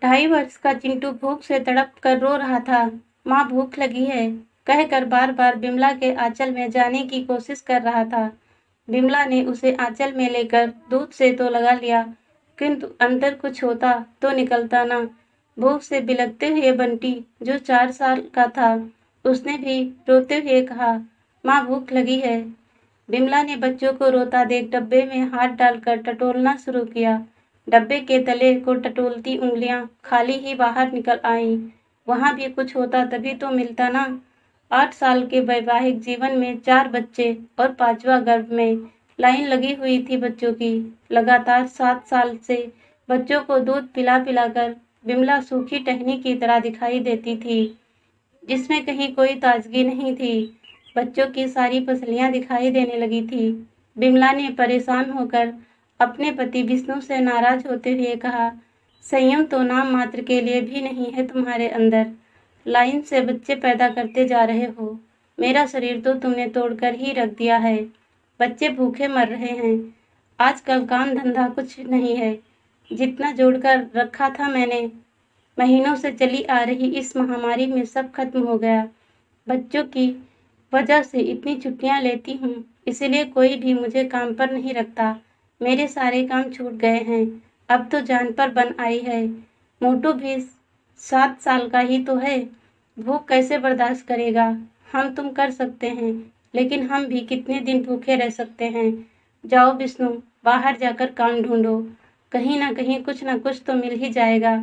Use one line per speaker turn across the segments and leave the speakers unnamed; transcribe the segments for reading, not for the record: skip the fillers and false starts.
2.5 वर्ष का चिंटू भूख से तड़प कर रो रहा था। माँ भूख लगी है कहकर बार बार बिमला के आंचल में जाने की कोशिश कर रहा था। बिमला ने उसे आंचल में लेकर दूध से तो लगा लिया, किंतु अंदर कुछ होता तो निकलता ना। भूख से बिलखते हुए बंटी, जो 4 साल का था, उसने भी रोते हुए कहा, माँ भूख लगी है। बिमला ने बच्चों को रोता देख डब्बे में हाथ डालकर टटोलना शुरू किया। डब्बे के तले को टटोलती उंगलियां खाली ही बाहर निकल आईं। वहां भी कुछ होता तभी तो मिलता ना। 8 साल के वैवाहिक जीवन में 4 बच्चे और 5वां गर्भ में। लाइन लगी हुई थी बच्चों की। लगातार 7 साल से बच्चों को दूध पिला पिलाकर बिमला सूखी टहनी की तरह दिखाई देती थी, जिसमें कहीं कोई ताजगी नहीं थी। बच्चों की सारी पसलियां दिखाई देने लगी थी। बिमला ने परेशान होकर अपने पति विष्णु से नाराज होते हुए कहा, संयम तो नाम मात्र के लिए भी नहीं है तुम्हारे अंदर। लाइन से बच्चे पैदा करते जा रहे हो। मेरा शरीर तो तुमने तोड़कर ही रख दिया है। बच्चे भूखे मर रहे हैं। आजकल काम धंधा कुछ नहीं है। जितना जोड़कर रखा था मैंने, महीनों से चली आ रही इस महामारी में सब खत्म हो गया। बच्चों की वजह से इतनी छुट्टियां लेती हूँ, इसलिए कोई भी मुझे काम पर नहीं रखता। मेरे सारे काम छूट गए हैं। अब तो जान पर बन आई है। मोटू भी 7 साल का ही तो है। भूख कैसे बर्दाश्त करेगा। हम तुम कर सकते हैं, लेकिन हम भी कितने दिन भूखे रह सकते हैं। जाओ विष्णु, बाहर जाकर काम ढूंढो। कहीं ना कहीं कुछ ना कुछ तो मिल ही जाएगा।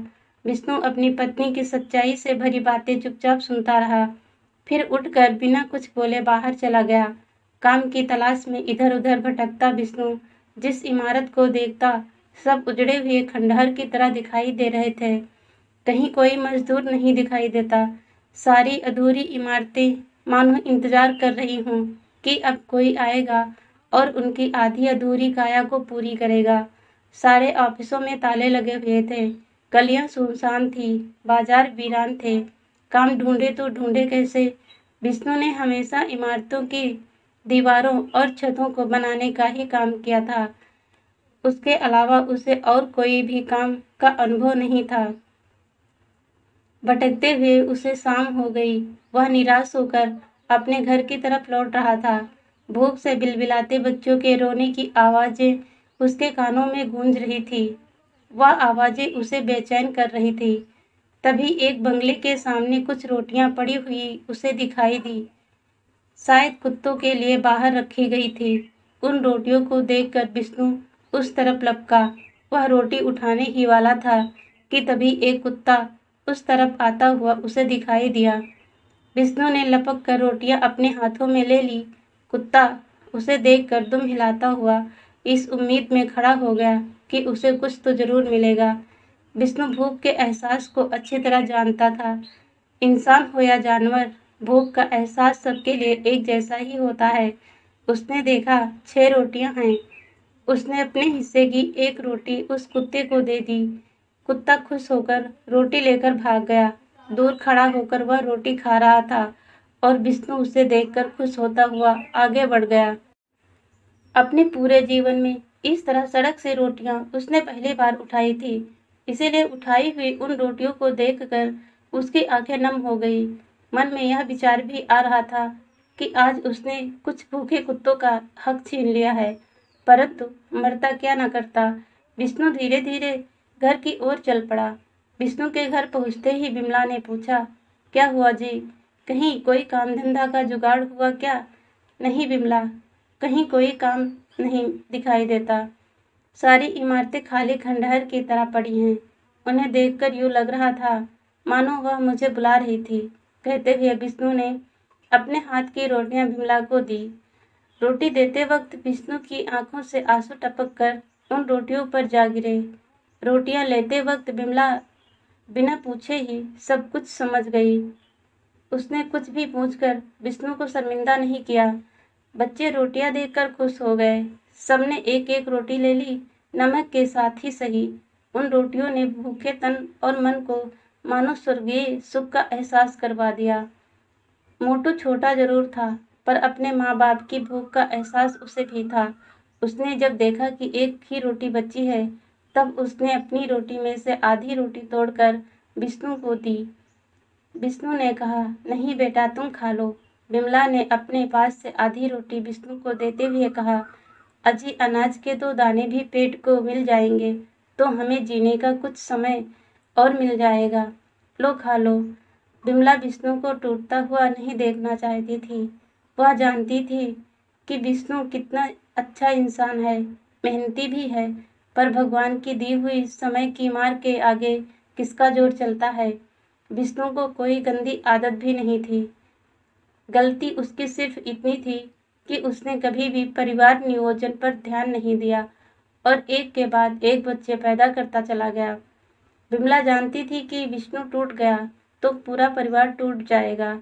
विष्णु अपनी पत्नी की सच्चाई से भरी बातें चुपचाप सुनता रहा, फिर उठकर बिना कुछ बोले बाहर चला गया। काम की तलाश में इधर उधर भटकता विष्णु जिस इमारत को देखता, सब उजड़े हुए खंडहर की तरह दिखाई दे रहे थे। कहीं कोई मजदूर नहीं दिखाई देता। सारी अधूरी इमारतें मानो इंतजार कर रही हों कि अब कोई आएगा और उनकी आधी अधूरी काया को पूरी करेगा। सारे ऑफिसों में ताले लगे हुए थे। गलियां सुनसान थी, बाजार वीरान थे। काम ढूंढे तो ढूंढे कैसे। विष्णु ने हमेशा इमारतों की दीवारों और छतों को बनाने का ही काम किया था। उसके अलावा उसे और कोई भी काम का अनुभव नहीं था। भटकते हुए उसे शाम हो गई। वह निराश होकर अपने घर की तरफ लौट रहा था। भूख से बिलबिलाते बच्चों के रोने की आवाजें उसके कानों में गूंज रही थी। वह आवाजें उसे बेचैन कर रही थी। तभी एक बंगले के सामने कुछ रोटियां पड़ी हुई उसे दिखाई दी। शायद कुत्तों के लिए बाहर रखी गई थी। उन रोटियों को देखकर विष्णु उस तरफ लपका। वह रोटी उठाने ही वाला था कि तभी एक कुत्ता उस तरफ आता हुआ उसे दिखाई दिया। विष्णु ने लपक कर रोटियां अपने हाथों में ले ली। कुत्ता उसे देखकर दुम हिलाता हुआ इस उम्मीद में खड़ा हो गया कि उसे कुछ तो जरूर मिलेगा। विष्णु भूख के एहसास को अच्छी तरह जानता था। इंसान हो या जानवर, भूख का एहसास सबके लिए एक जैसा ही होता है। उसने देखा 6 रोटियां हैं। उसने अपने हिस्से की एक रोटी उस कुत्ते को दे दी। कुत्ता खुश होकर रोटी लेकर भाग गया। दूर खड़ा होकर वह रोटी खा रहा था और विष्णु उसे देखकर खुश होता हुआ आगे बढ़ गया। अपने पूरे जीवन में इस तरह सड़क से रोटियां उसने पहली बार उठाई थी। इसीलिए उठाई हुई उन रोटियों को देखकर उसकी आंखें नम हो गई। मन में यह विचार भी आ रहा था कि आज उसने कुछ भूखे कुत्तों का हक छीन लिया है, परंतु मरता क्या न करता। विष्णु धीरे धीरे घर की ओर चल पड़ा। विष्णु के घर पहुंचते ही बिमला ने पूछा, क्या हुआ जी, कहीं कोई काम धंधा का जुगाड़ हुआ क्या। नहीं बिमला, कहीं कोई काम नहीं दिखाई देता। सारी इमारतें खाली खंडहर की तरह पड़ी हैं। उन्हें देखकर यूं लग रहा था मानो वह मुझे बुला रही थी। कहते हुए विष्णु ने अपने हाथ की रोटियां बिमला को दी। रोटी देते वक्त विष्णु की आंखों से आंसू टपक कर उन रोटियों पर जा गिरे। रोटियां लेते वक्त बिमला बिना पूछे ही सब कुछ समझ गई। उसने कुछ भी पूछकर विष्णु को शर्मिंदा नहीं किया। बच्चे रोटियां देखकर खुश हो गए। सबने एक एक रोटी ले ली, नमक के साथ ही सही। उन रोटियों ने भूखे तन और मन को मानो स्वर्गीय सुख का एहसास करवा दिया। मोटू छोटा जरूर था, पर अपने माँ बाप की भूख का एहसास उसे भी था। उसने जब देखा कि एक ही रोटी बची है, तब उसने अपनी रोटी में से आधी रोटी तोड़कर विष्णु को दी। विष्णु ने कहा, नहीं बेटा, तुम खा लो। विमला ने अपने पास से आधी रोटी विष्णु को देते हुए कहा, अजी अनाज के 2 दाने भी पेट को मिल जाएंगे तो हमें जीने का कुछ समय और मिल जाएगा। लो खा लो। विमला विष्णु को टूटता हुआ नहीं देखना चाहती थी। वह जानती थी कि विष्णु कितना अच्छा इंसान है, मेहनती भी है, पर भगवान की दी हुई समय की मार के आगे किसका जोर चलता है। विष्णु को कोई गंदी आदत भी नहीं थी। गलती उसकी सिर्फ इतनी थी कि उसने कभी भी परिवार नियोजन पर ध्यान नहीं दिया और एक के बाद एक बच्चे पैदा करता चला गया। विमला जानती थी कि विष्णु टूट गया तो पूरा परिवार टूट जाएगा।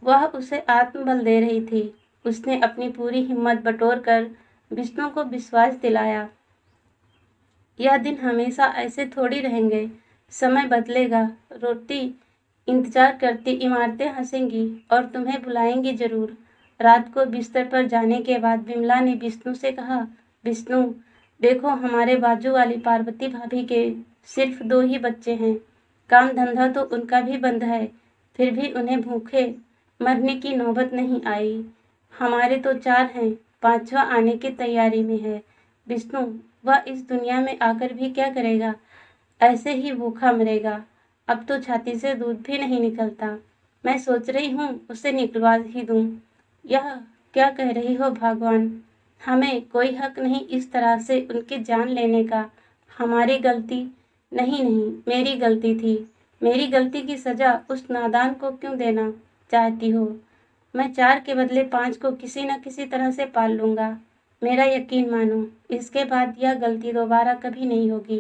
वह उसे आत्मबल दे रही थी। उसने अपनी पूरी हिम्मत बटोर कर विष्णु को विश्वास दिलाया, यह दिन हमेशा ऐसे थोड़ी रहेंगे, समय बदलेगा, रोटी इंतजार करती इमारतें हंसेंगी और तुम्हें बुलाएंगी जरूर। रात को बिस्तर पर जाने के बाद विमला ने विष्णु से कहा, विष्णु देखो, हमारे बाजू वाली पार्वती भाभी के सिर्फ 2 ही बच्चे हैं। काम धंधा तो उनका भी बंद है, फिर भी उन्हें भूखे मरने की नौबत नहीं आई। हमारे तो 4 हैं, 5वां आने की तैयारी में है। विष्णु, वह इस दुनिया में आकर भी क्या करेगा? ऐसे ही भूखा मरेगा। अब तो छाती से दूध भी नहीं निकलता। मैं सोच रही हूँ उसे निकलवा ही दूँ। यह क्या कह रही हो भगवान? हमें कोई हक नहीं इस तरह से उनकी जान लेने का। हमारी गलती नहीं, मेरी गलती थी। मेरी गलती की सजा उस नादान को क्यों देना चाहती हो? मैं 4 के बदले 5 को किसी न किसी तरह से पाल लूँगा। मेरा यकीन मानो, इसके बाद यह गलती दोबारा कभी नहीं होगी।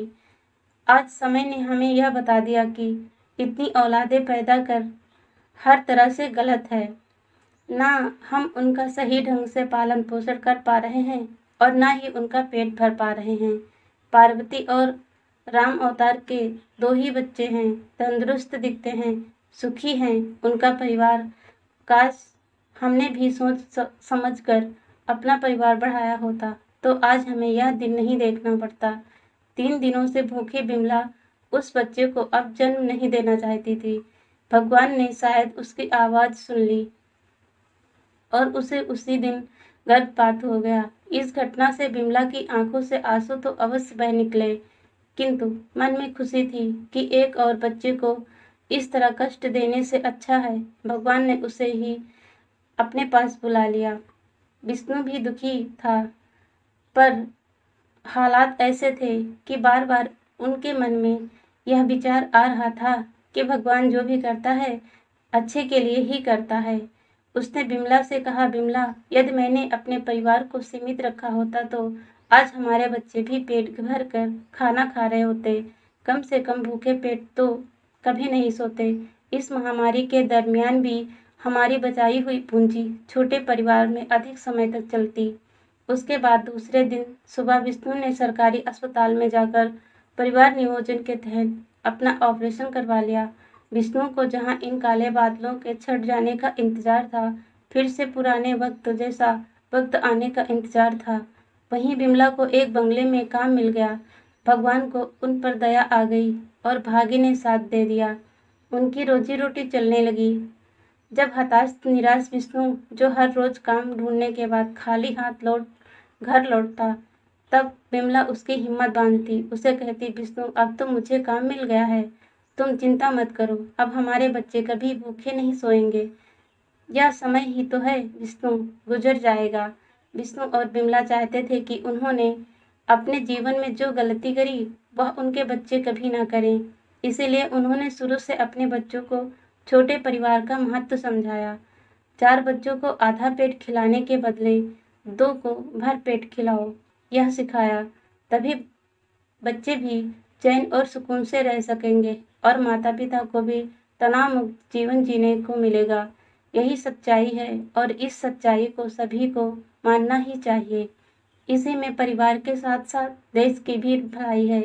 आज समय ने हमें यह बता दिया कि इतनी औलादें पैदा कर हर तरह से गलत है। ना हम उनका सही ढंग से पालन पोषण कर पा रहे हैं और ना ही उनका पेट भर पा रहे हैं। पार्वती और राम अवतार के 2 ही बच्चे हैं, तंदुरुस्त दिखते हैं, सुखी हैं उनका परिवार। काश हमने भी सोच समझ कर अपना परिवार बढ़ाया होता तो आज हमें यह दिन नहीं देखना पड़ता। 3 दिनों से भूखी विमला उस बच्चे को अब जन्म नहीं देना चाहती थी। भगवान ने शायद उसकी आवाज़ सुन ली और उसे उसी दिन गर्भपात हो गया। इस घटना से विमला की आंखों से आंसू तो अवश्य बह निकले, किंतु मन में खुशी थी कि एक और बच्चे को इस तरह कष्ट देने से अच्छा है भगवान ने उसे ही अपने पास बुला लिया। विष्णु भी दुखी था, पर हालात ऐसे थे कि बार बार उनके मन में यह विचार आ रहा था कि भगवान जो भी करता है अच्छे के लिए ही करता है। उसने विमला से कहा, विमला, यदि मैंने अपने परिवार को सीमित रखा होता तो आज हमारे बच्चे भी पेट भर कर खाना खा रहे होते। कम से कम भूखे पेट तो कभी नहीं सोते। इस महामारी के दरमियान भी हमारी बचाई हुई पूंजी छोटे परिवार में अधिक समय तक चलती। उसके बाद दूसरे दिन सुबह विष्णु ने सरकारी अस्पताल में जाकर परिवार नियोजन के तहत अपना ऑपरेशन करवा लिया। विष्णु को जहां इन काले बादलों के छट जाने का इंतजार था, फिर से पुराने वक्त जैसा वक्त आने का इंतजार था, वहीं विमला को एक बंगले में काम मिल गया। भगवान को उन पर दया आ गई और भाग्य ने साथ दे दिया। उनकी रोजी रोटी चलने लगी। जब हताश निराश विष्णु, जो हर रोज काम ढूंढने के बाद खाली हाथ घर लौटता, तब विमला उसकी हिम्मत बांधती, उसे कहती, विष्णु, अब तो मुझे काम मिल गया है, तुम चिंता मत करो, अब हमारे बच्चे कभी भूखे नहीं सोएंगे। यह समय ही तो है विष्णु, गुजर जाएगा। विष्णु और विमला चाहते थे कि उन्होंने अपने जीवन में जो गलती करी वह उनके बच्चे कभी ना करें। इसीलिए उन्होंने शुरू से अपने बच्चों को छोटे परिवार का महत्व समझाया। 4 बच्चों को आधा पेट खिलाने के बदले 2 को भर पेट खिलाओ, यह सिखाया। तभी बच्चे भी चैन और सुकून से रह सकेंगे और माता पिता को भी तनाव मुक्त जीवन जीने को मिलेगा। यही सच्चाई है और इस सच्चाई को सभी को मानना ही चाहिए। इसी में परिवार के साथ साथ देश की भी भलाई है।